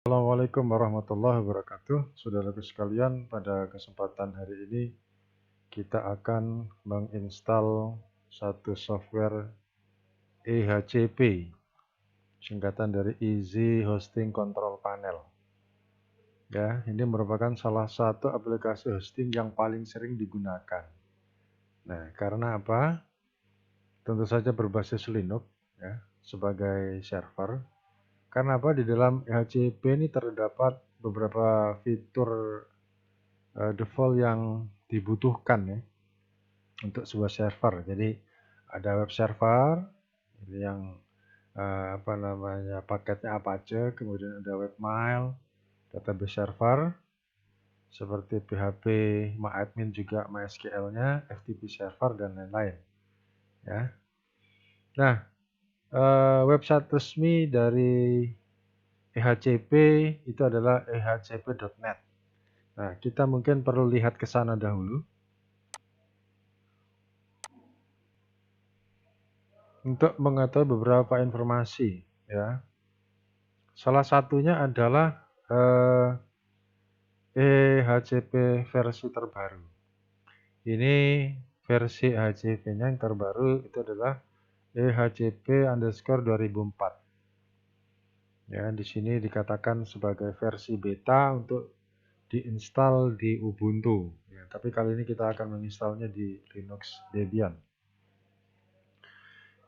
Assalamualaikum warahmatullahi wabarakatuh. Saudaraku sekalian, pada kesempatan hari ini kita akan menginstal satu software EHCP, singkatan dari Easy Hosting Control Panel. Ya, ini merupakan salah satu aplikasi hosting yang paling sering digunakan. Nah, karena apa? Tentu saja berbasis Linux ya, sebagai server. Karena apa? Di dalam EHCP ini terdapat beberapa fitur default yang dibutuhkan ya untuk sebuah server. Jadi ada web server yang paketnya Apache, kemudian ada webmail, database server seperti PHP, MyAdmin juga MySQL-nya, FTP server dan lain-lain ya. Nah, website resmi dari EHCP itu adalah ehcp.net. Nah, kita mungkin perlu lihat ke sana dahulu untuk mengetahui beberapa informasi ya. Salah satunya adalah EHCP versi terbaru. Ini versi EHCP-nya yang terbaru itu adalah EHCP_2004. Ya, di sini dikatakan sebagai versi beta untuk diinstal di Ubuntu. Ya, tapi kali ini kita akan menginstalnya di Linux Debian.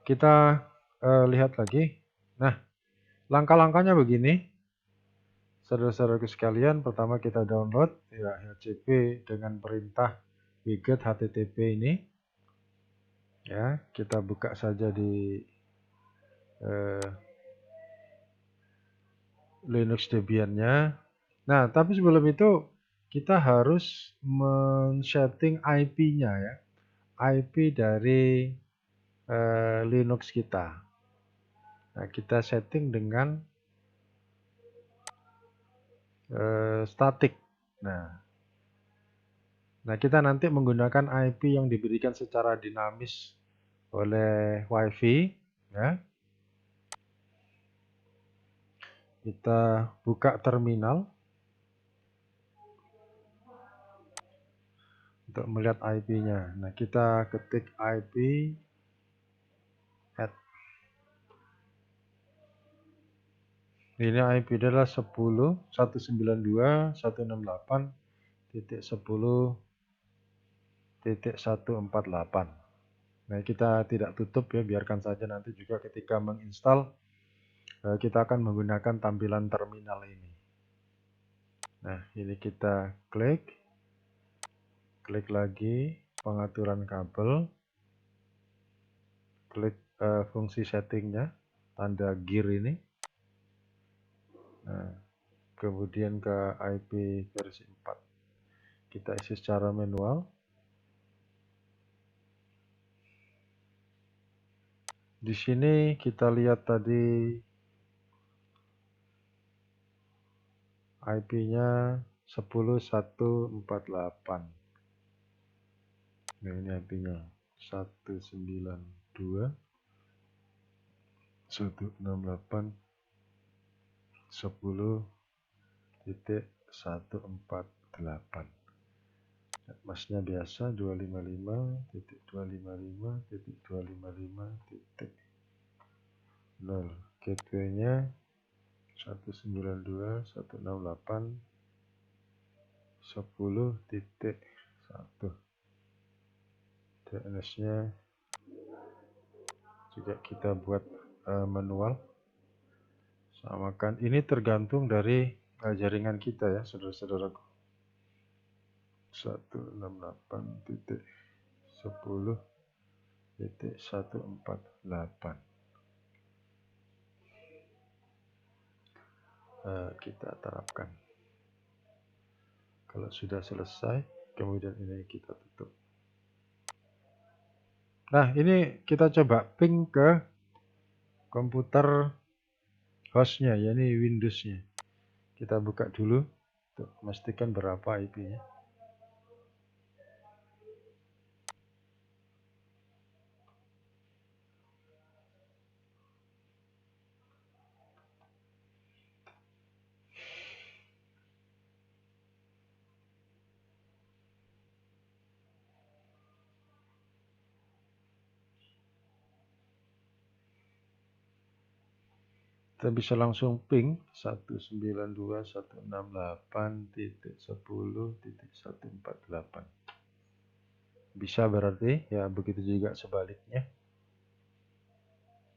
Kita lihat lagi. Nah, langkah-langkahnya begini. Saudara-saudaraku sekalian, pertama kita download ya EHCP dengan perintah wget http ini. Ya, kita buka saja di Linux Debian-nya. Nah, tapi sebelum itu kita harus men-setting IP-nya ya. IP dari Linux kita. Nah, kita setting dengan static. Nah, kita nanti menggunakan IP yang diberikan secara dinamis oleh WiFi. Ya. Kita buka terminal untuk melihat IP-nya. Nah, kita ketik IP add. Ini IP adalah 10.198.10.148. Nah, kita tidak tutup ya, biarkan saja nanti juga ketika menginstal kita akan menggunakan tampilan terminal ini. Nah, ini kita klik lagi pengaturan kabel, klik fungsi settingnya, tanda gear ini. Nah, kemudian ke IP versi 4. Kita isi secara manual. Di sini kita lihat tadi IP-nya 10.148. Nah, ini IP-nya 192.168.10.148. Masnya biasa 255.255.255.0. Gateway-nya 192.168.10.1. DNS-nya juga kita buat manual. Samakan. Ini tergantung dari jaringan kita ya, saudara-saudaraku. 168.10.148. Kita terapkan. Kalau sudah selesai, kemudian ini kita tutup. Nah, ini kita coba ping ke komputer hostnya, yakni Windows-nya. Kita buka dulu untuk memastikan berapa IP-nya. Kita bisa langsung ping 192.168.10.148. Bisa berarti ya, begitu juga sebaliknya.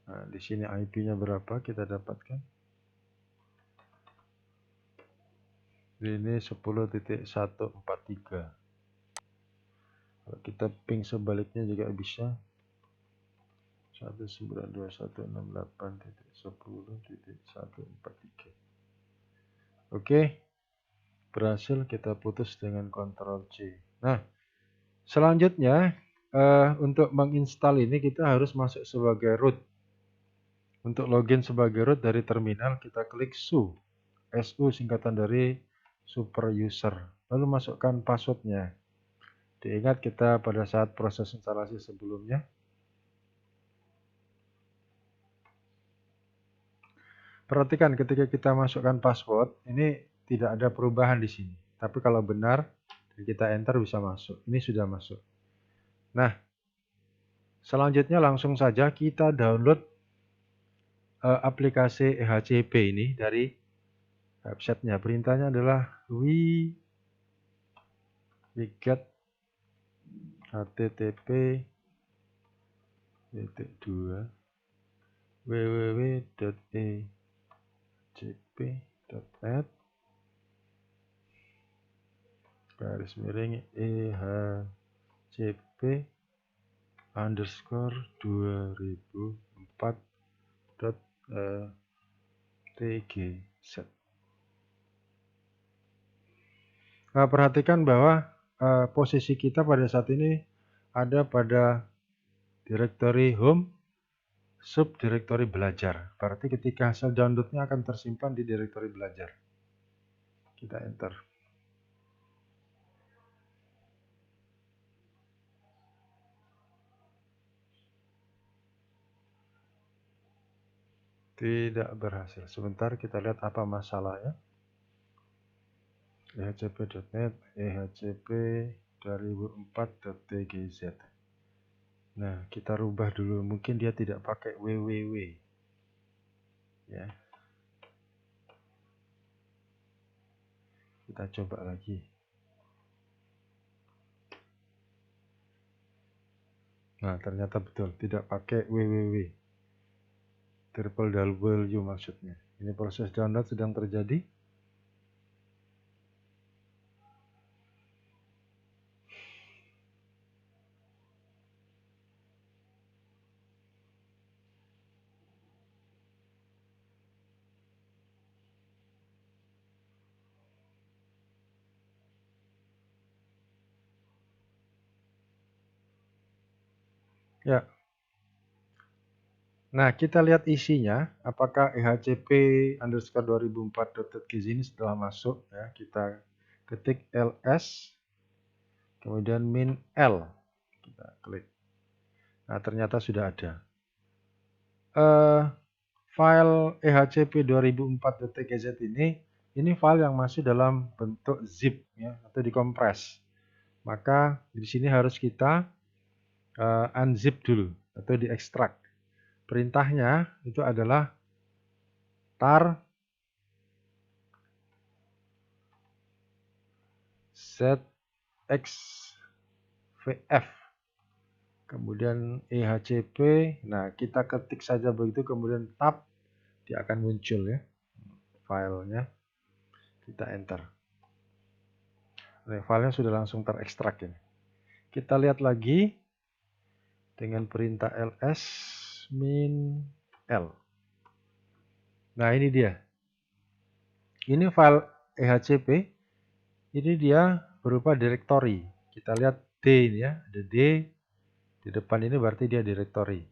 Nah, di sini IP-nya berapa kita dapatkan? Ini 10.143. Kalau kita ping sebaliknya juga bisa. 192.168.10.143. Oke, berhasil kita putus dengan Ctrl C. Nah, selanjutnya untuk menginstal ini kita harus masuk sebagai root. Untuk login sebagai root dari terminal kita klik su singkatan dari super user. Lalu masukkan passwordnya. Diingat kita pada saat proses instalasi sebelumnya. Perhatikan ketika kita masukkan password, ini tidak ada perubahan di sini. Tapi kalau benar, kita enter bisa masuk. Ini sudah masuk. Nah, selanjutnya langsung saja kita download aplikasi EHCP ini dari websitenya. Perintahnya adalah wget http://www.ehcp.net ehcp_2004.tgz. Nah, perhatikan bahwa posisi kita pada saat ini ada pada direktori home, subdirektori belajar. Berarti ketika hasil downloadnya akan tersimpan di direktori belajar. Kita enter. Tidak berhasil. Sebentar kita lihat apa masalahnya. ehcp.net, ehcp2004.tgz. Nah, kita rubah dulu. Mungkin dia tidak pakai www. Ya. Kita coba lagi. Nah, ternyata betul. Tidak pakai www. www maksudnya. Ini proses download sedang terjadi. Ya. Nah, kita lihat isinya. Apakah ehcp_2004.tgz ini setelah masuk. Ya, kita ketik ls. Kemudian min l. Kita klik. Nah, ternyata sudah ada. File ehcp2004.tgz ini file yang masih dalam bentuk zip ya, atau dikompres. Maka di sini harus kita unzip dulu atau diekstrak. Perintahnya itu adalah tar zxvf kemudian ehcp. Nah, kita ketik saja begitu, kemudian tab, dia akan muncul ya filenya. Kita enter. Nah, filenya sudah langsung terekstrak ya. Kita lihat lagi dengan perintah ls min l. Nah, ini dia. Ini file ehcp. Ini dia berupa direktori. Kita lihat D ini ya, ada D di depan ini berarti dia direktori.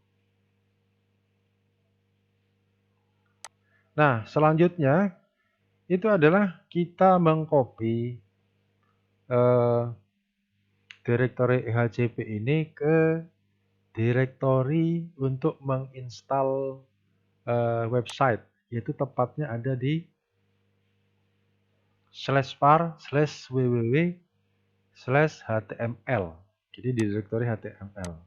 Nah, selanjutnya itu adalah kita mengcopy direktori ehcp ini ke direktori untuk menginstal website, yaitu tepatnya ada di /var/www/html. Jadi di direktori html.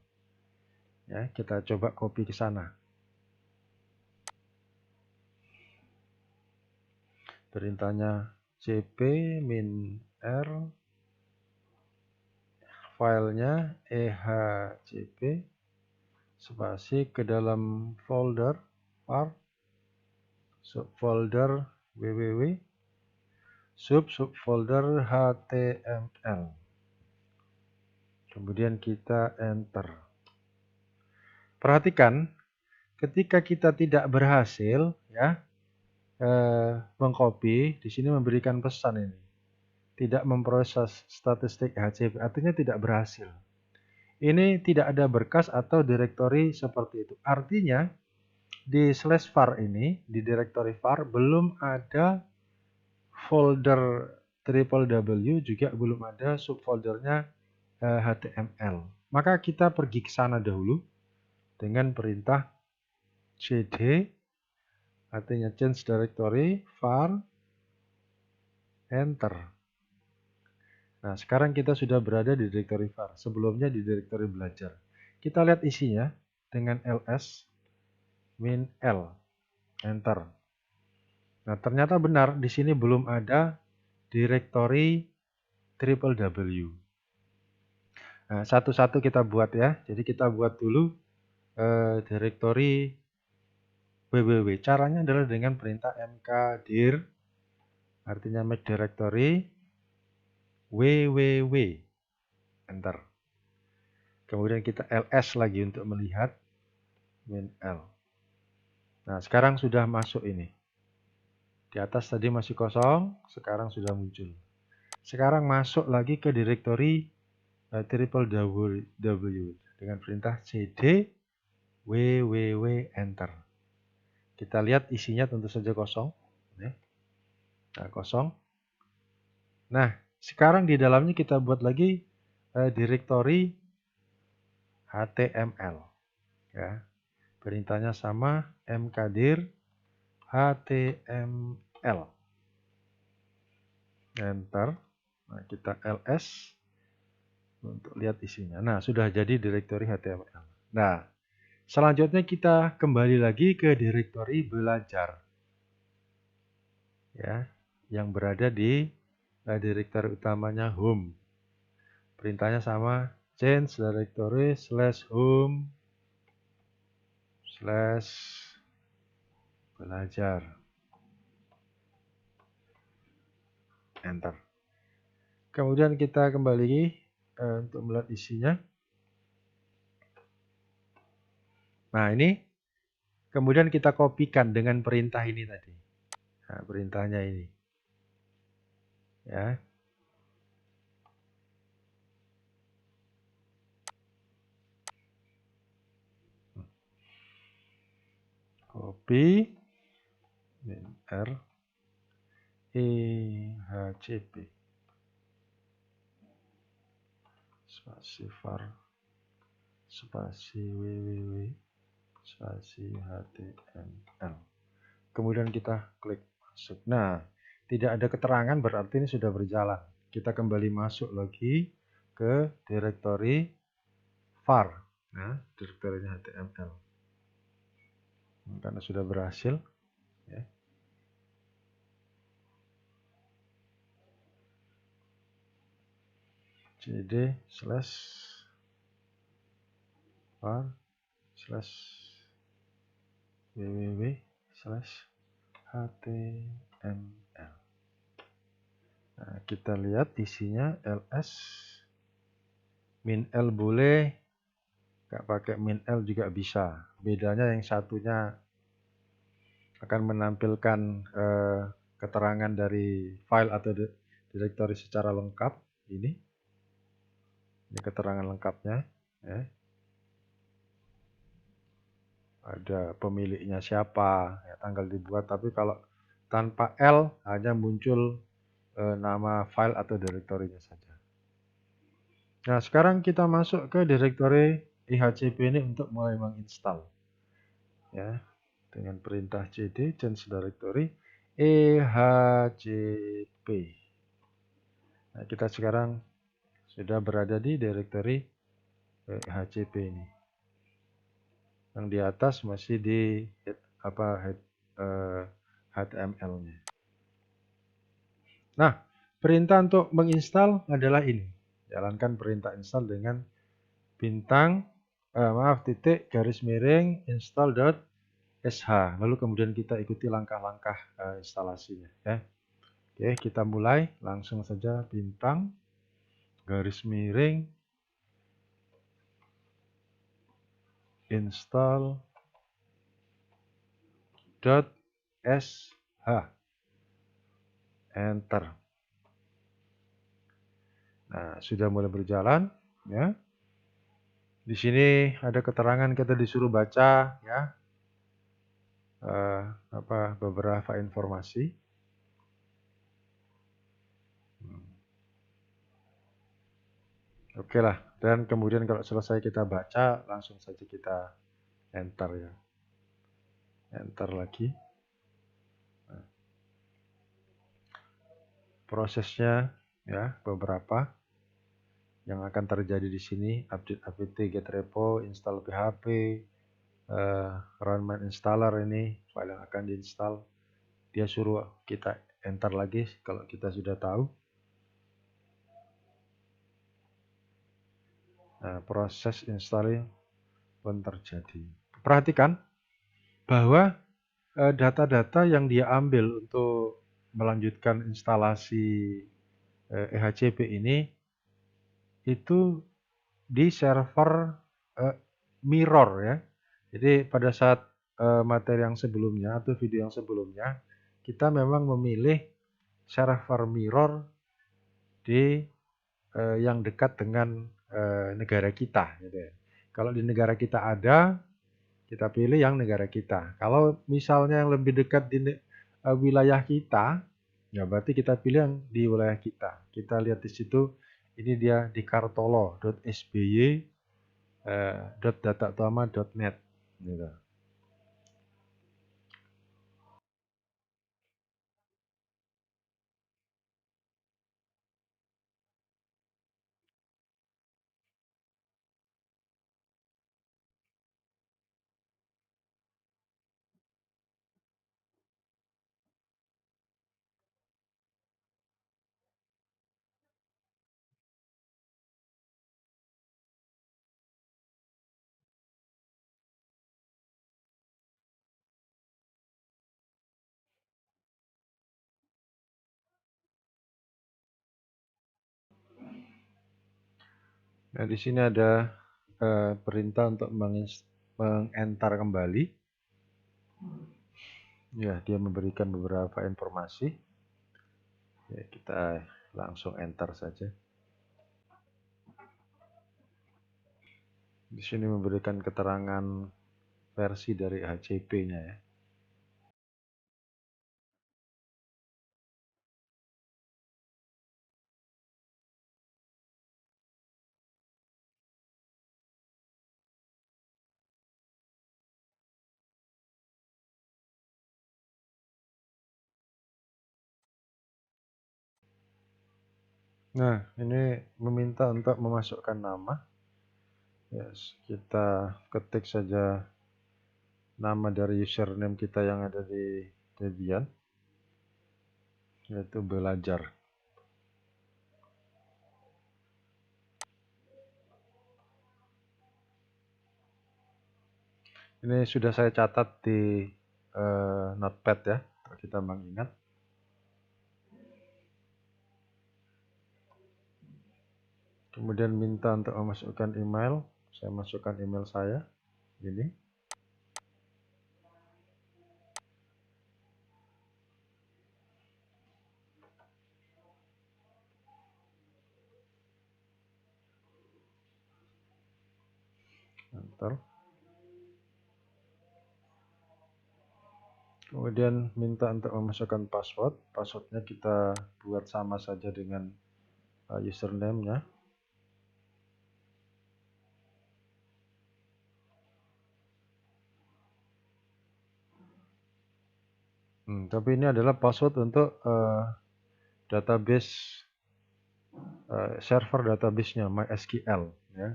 Ya, kita coba copy ke sana. perintahnya cp -r, filenya ehcp, spasi ke dalam folder var, subfolder www, subfolder html. Kemudian kita enter. Perhatikan, ketika kita tidak berhasil ya mengcopy, di sini memberikan pesan ini. Tidak memproses statistik HCP, artinya tidak berhasil. Ini tidak ada berkas atau direktori seperti itu. Artinya di /var ini, di direktori var belum ada folder www, juga belum ada subfoldernya HTML. Maka kita pergi ke sana dahulu dengan perintah cd, artinya change directory var, enter. Nah, sekarang kita sudah berada di direktori var, sebelumnya di direktori belajar. Kita lihat isinya dengan ls -l, enter. Nah, ternyata benar di sini belum ada direktori www. Nah, satu-satu kita buat ya. Jadi kita buat dulu direktori www. Caranya adalah dengan perintah mkdir, artinya make directory www, enter. Kemudian kita ls lagi untuk melihat -l. Nah, sekarang sudah masuk ini. Di atas tadi masih kosong, sekarang sudah muncul. Sekarang masuk lagi ke direktori www dengan perintah cd www, enter. Kita lihat isinya tentu saja kosong. Nah, kosong. Nah, sekarang di dalamnya kita buat lagi direktori html. Ya, perintahnya sama, mkdir html, enter. Nah, kita ls untuk lihat isinya. Nah, sudah jadi direktori html. Nah, selanjutnya kita kembali lagi ke direktori belajar, ya, yang berada di direktori utamanya home. Perintahnya sama, change directory /home /belajar, enter. Kemudian kita kembali untuk melihat isinya. Nah, ini kemudian kita kopikan dengan perintah ini tadi. Nah, perintahnya ini, ya. Copy -r ehcp spasi var spasi www spasi html. Kemudian kita klik masuk. Nah, tidak ada keterangan berarti ini sudah berjalan. Kita kembali masuk lagi ke direktori var. Nah, direktorinya html. Karena sudah berhasil, ya. cd /var /www /html. Nah, kita lihat isinya ls -l boleh, nggak pakai -l juga bisa. Bedanya yang satunya akan menampilkan keterangan dari file atau direktori secara lengkap. Ini keterangan lengkapnya, ya. Ada pemiliknya siapa, ya, tanggal dibuat. Tapi kalau tanpa L hanya muncul nama file atau direktorinya saja. Nah, sekarang kita masuk ke direktori ehcp ini untuk mulai menginstal, ya, dengan perintah cd change directory ehcp. Nah, kita sekarang sudah berada di direktori ehcp ini. Yang di atas masih di HTML-nya. Nah, perintah untuk menginstal adalah ini. Jalankan perintah install dengan titik garis miring install.sh. Lalu kemudian kita ikuti langkah-langkah instalasinya ya. Oke, kita mulai langsung saja garis miring install.sh. Enter. Nah, sudah mulai berjalan ya. Di sini ada keterangan kita disuruh baca ya, beberapa informasi. Oke lah, dan kemudian kalau selesai kita baca, langsung saja kita enter ya. Enter lagi. Nah, prosesnya ya, beberapa yang akan terjadi di sini, update apt, get repo, install php, run main installer ini, file yang akan diinstal. Dia suruh kita enter lagi kalau kita sudah tahu. Nah, proses installing pun terjadi. Perhatikan bahwa data-data yang dia ambil untuk melanjutkan instalasi EHCP ini itu di server mirror ya. Jadi pada saat materi yang sebelumnya atau video yang sebelumnya, kita memang memilih server mirror di yang dekat dengan negara kita gitu ya. Kalau di negara kita ada, kita pilih yang negara kita. Kalau misalnya yang lebih dekat di wilayah kita, ya berarti kita pilih yang di wilayah kita. Kita lihat di situ, ini dia di kartolo.sby .datauttama.net gitu. Nah, di sini ada perintah untuk mengenter kembali. Ya, dia memberikan beberapa informasi. Ya, kita langsung enter saja. Di sini memberikan keterangan versi dari HCP-nya ya. Nah, ini meminta untuk memasukkan nama. Yes, kita ketik saja nama dari username kita yang ada di Debian, yaitu belajar. Ini sudah saya catat di notepad ya, untuk kita mengingat. Kemudian minta untuk memasukkan email. Saya masukkan email saya. Ini. Enter. Kemudian minta untuk memasukkan password. Passwordnya kita buat sama saja dengan username-nya. Tapi ini adalah password untuk database server database-nya MySQL ya.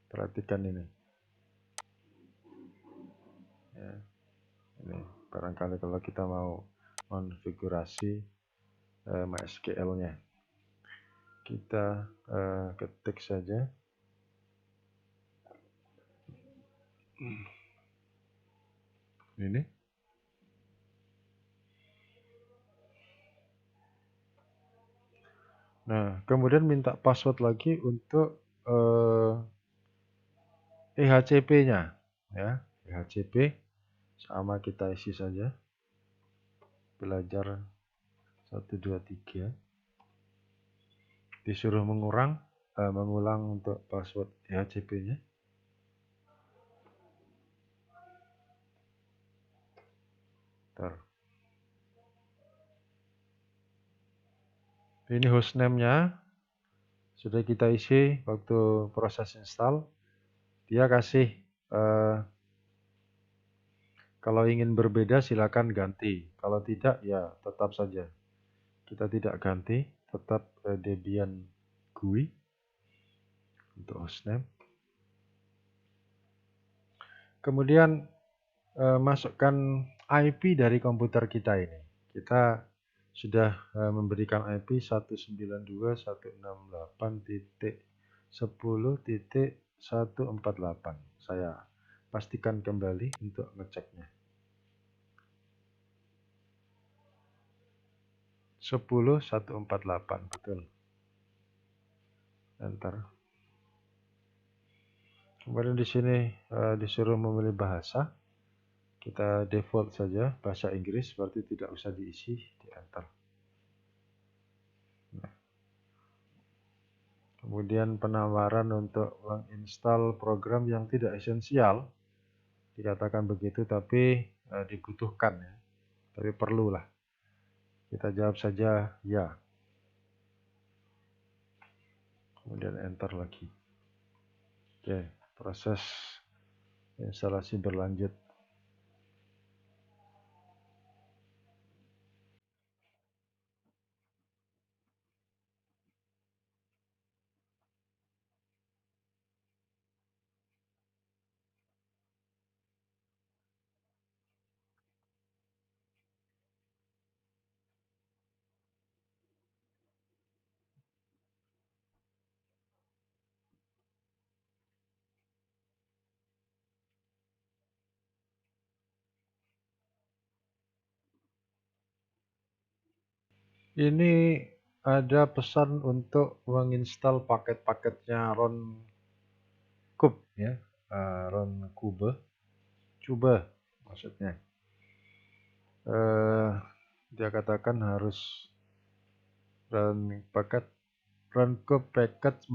Perhatikan ini. Ya. Ini barangkali kalau kita mau konfigurasi MySQL-nya. Kita ketik saja. Ini. Nah, kemudian minta password lagi untuk EHCP-nya, ya. EHCP sama kita isi saja. Belajar 1 2 3. Disuruh mengulang untuk password EHCP-nya. Ini hostname-nya sudah kita isi waktu proses install. Dia kasih kalau ingin berbeda silakan ganti. Kalau tidak ya tetap saja. Kita tidak ganti, tetap Debian GUI untuk hostname. Kemudian masukkan IP dari komputer kita ini. Kita sudah memberikan IP 192.168.10.148. Saya pastikan kembali untuk ngeceknya. 10.148, betul. Enter. Kemudian di sini disuruh memilih bahasa. Kita default saja bahasa Inggris, berarti tidak usah diisi, di enter. Nah. Kemudian penawaran untuk menginstal program yang tidak esensial, dikatakan begitu, tapi dibutuhkan ya, tapi perlulah. Kita jawab saja ya. Kemudian enter lagi. Oke, proses instalasi berlanjut. Ini ada pesan untuk menginstal paket-paketnya Roncube ya, Roncube, maksudnya. Dia katakan harus Roncube package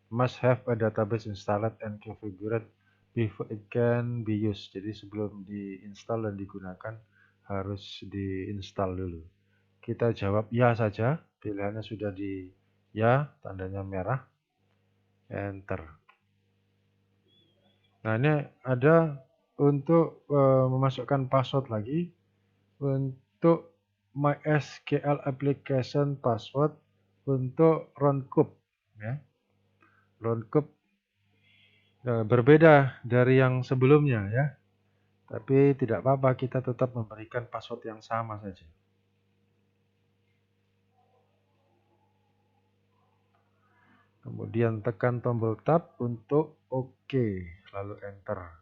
must have a database installed and configured before it can be used. Jadi sebelum diinstal dan digunakan harus diinstal dulu. Kita jawab ya saja, pilihannya sudah di ya, tandanya merah, enter. Nah ini ada untuk memasukkan password lagi, untuk MySQL application password untuk Roncube ya. Roncube berbeda dari yang sebelumnya ya, tapi tidak apa-apa, kita tetap memberikan password yang sama saja. Kemudian tekan tombol tab untuk OK, lalu enter.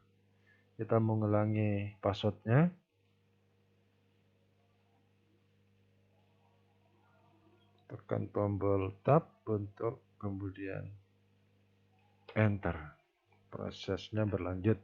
Kita mengulangi passwordnya. Tekan tombol tab untuk kemudian enter. Prosesnya berlanjut.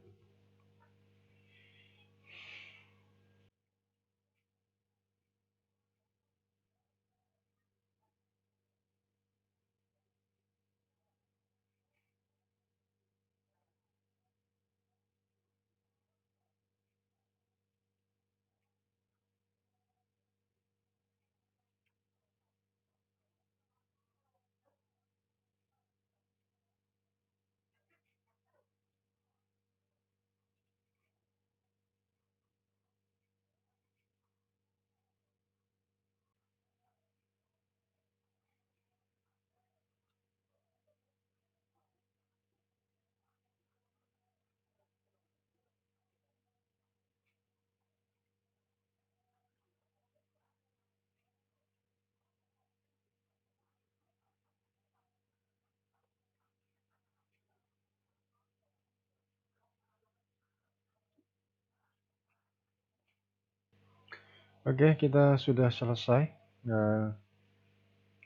Oke, kita sudah selesai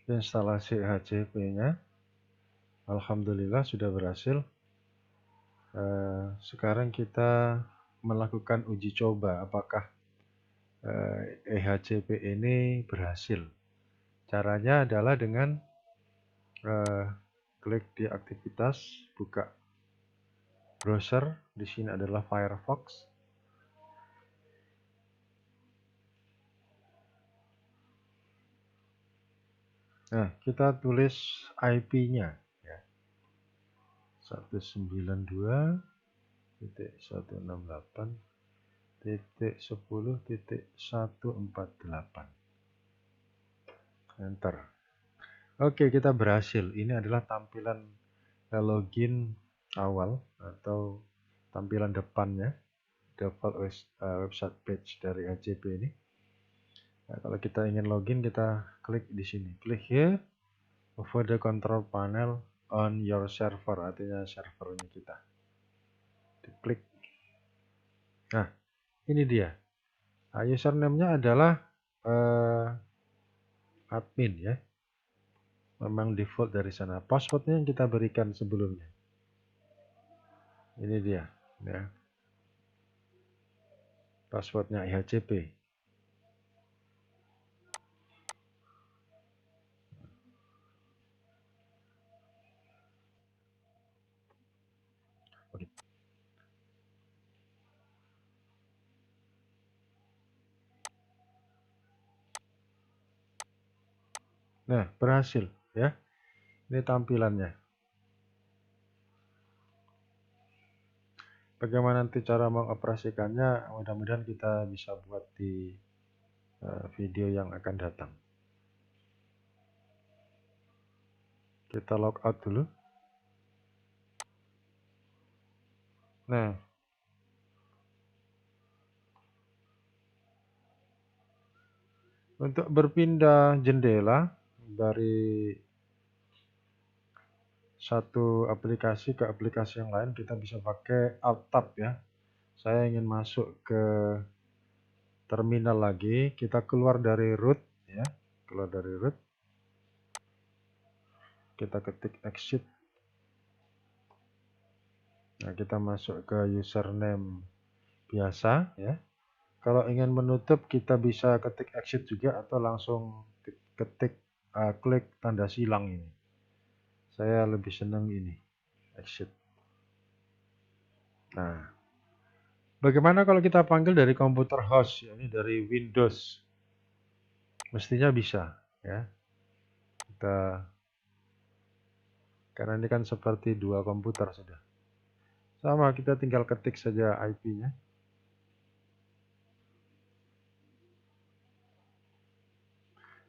instalasi HCP-nya. Alhamdulillah sudah berhasil. Sekarang kita melakukan uji coba apakah eHCP ini berhasil. Caranya adalah dengan klik di aktivitas, buka browser. Di sini adalah Firefox. Nah, kita tulis IP-nya ya. 192.168.10.148. Enter. Oke, kita berhasil. Ini adalah tampilan login awal atau tampilan depannya, default website page dari HCP ini. Nah, kalau kita ingin login, kita klik di sini. Klik here over the control panel on your server, artinya servernya kita. Diklik. Nah, ini dia. Nah, username-nya adalah admin ya. Memang default dari sana. Passwordnya yang kita berikan sebelumnya. Ini dia. Ya. Passwordnya IHCP. Oke. Nah, berhasil ya. Ini tampilannya. Bagaimana nanti cara mengoperasikannya, mudah-mudahan kita bisa buat di video yang akan datang. Kita log out dulu. Nah, untuk berpindah jendela dari satu aplikasi ke aplikasi yang lain, kita bisa pakai Alt Tab ya. Saya ingin masuk ke terminal lagi, kita keluar dari root ya, keluar dari root. Kita ketik exit. Nah, kita masuk ke username biasa ya. Kalau ingin menutup, kita bisa ketik exit juga atau langsung ketik klik tanda silang ini. Saya lebih senang ini, exit. Nah, bagaimana kalau kita panggil dari komputer host, ya, ini dari Windows? Mestinya bisa, ya. Karena ini kan seperti dua komputer sudah. Sama, kita tinggal ketik saja IP-nya.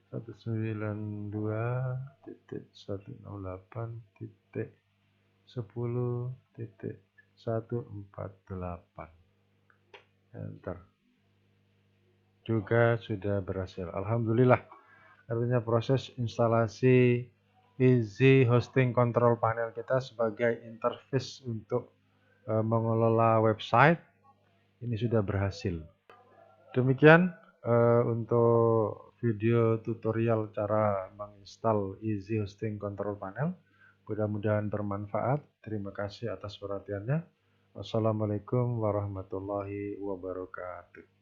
Satu 192.168.10.148. Enter. Juga sudah berhasil. Alhamdulillah. Artinya proses instalasi Easy Hosting Control Panel kita sebagai interface untuk mengelola website ini sudah berhasil. Demikian untuk video tutorial cara menginstal Easy Hosting Control Panel. Mudah-mudahan bermanfaat. Terima kasih atas perhatiannya. Wassalamualaikum warahmatullahi wabarakatuh.